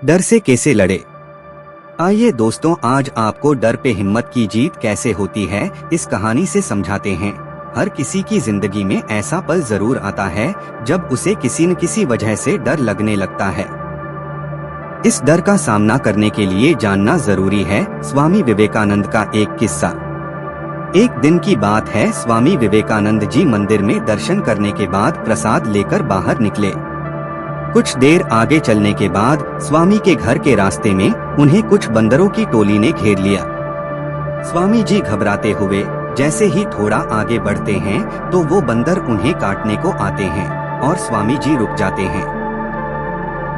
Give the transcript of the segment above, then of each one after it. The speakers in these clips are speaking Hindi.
डर से कैसे लड़े। आइए दोस्तों, आज आपको डर पे हिम्मत की जीत कैसे होती है इस कहानी से समझाते हैं। हर किसी की जिंदगी में ऐसा पल जरूर आता है जब उसे किसी न किसी वजह से डर लगने लगता है। इस डर का सामना करने के लिए जानना जरूरी है स्वामी विवेकानंद का एक किस्सा। एक दिन की बात है, स्वामी विवेकानंद जी मंदिर में दर्शन करने के बाद प्रसाद लेकर बाहर निकले। कुछ देर आगे चलने के बाद स्वामी के घर के रास्ते में उन्हें कुछ बंदरों की टोली ने घेर लिया। स्वामी जी घबराते हुए जैसे ही थोड़ा आगे बढ़ते हैं तो वो बंदर उन्हें काटने को आते हैं और स्वामी जी रुक जाते हैं।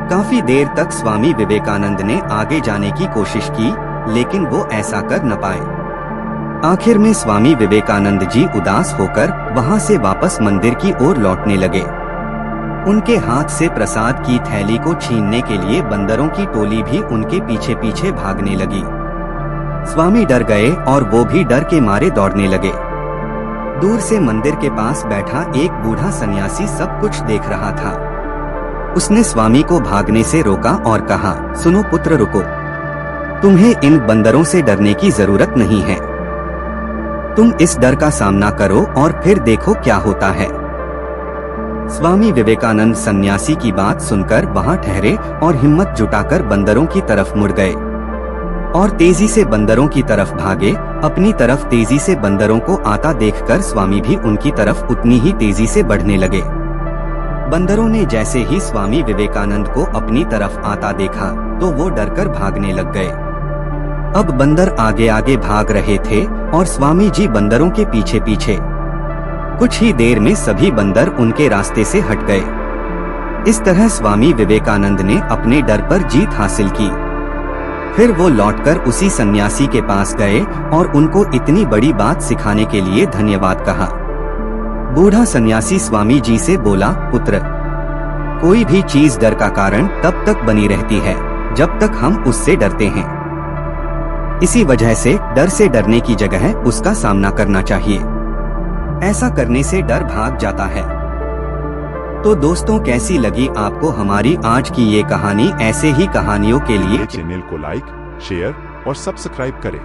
काफी देर तक स्वामी विवेकानंद ने आगे जाने की कोशिश की, लेकिन वो ऐसा कर न पाए। आखिर में स्वामी विवेकानंद जी उदास होकर वहां से वापस मंदिर की ओर लौटने लगे। उनके हाथ से प्रसाद की थैली को छीनने के लिए बंदरों की टोली भी उनके पीछे पीछे भागने लगी। स्वामी डर गए और वो भी डर के मारे दौड़ने लगे। दूर से मंदिर के पास बैठा एक बूढ़ा सन्यासी सब कुछ देख रहा था। उसने स्वामी को भागने से रोका और कहा, सुनो पुत्र, रुको। तुम्हें इन बंदरों से डरने की जरूरत नहीं है। तुम इस डर का सामना करो और फिर देखो क्या होता है। स्वामी विवेकानंद सन्यासी की बात सुनकर वहां ठहरे और हिम्मत जुटाकर बंदरों की तरफ मुड़ गए और तेजी से बंदरों की तरफ भागे। अपनी तरफ तेजी से बंदरों को आता देखकर स्वामी भी उनकी तरफ उतनी ही तेजी से बढ़ने लगे। बंदरों ने जैसे ही स्वामी विवेकानंद को अपनी तरफ आता देखा तो वो डरकर भागने लग गए। अब बंदर आगे आगे भाग रहे थे और स्वामी जी बंदरों के पीछे पीछे। कुछ ही देर में सभी बंदर उनके रास्ते से हट गए। इस तरह स्वामी विवेकानंद ने अपने डर पर जीत हासिल की। फिर वो लौटकर उसी सन्यासी के पास गए और उनको इतनी बड़ी बात सिखाने के लिए धन्यवाद कहा। बूढ़ा सन्यासी स्वामी जी से बोला, पुत्र, कोई भी चीज डर का कारण तब तक बनी रहती है जब तक हम उससे डरते हैं। इसी वजह से डर से डरने की जगह उसका सामना करना चाहिए। ऐसा करने से डर भाग जाता है। तो दोस्तों, कैसी लगी आपको हमारी आज की ये कहानी? ऐसे ही कहानियों के लिए चैनल को लाइक, शेयर और सब्सक्राइब करें।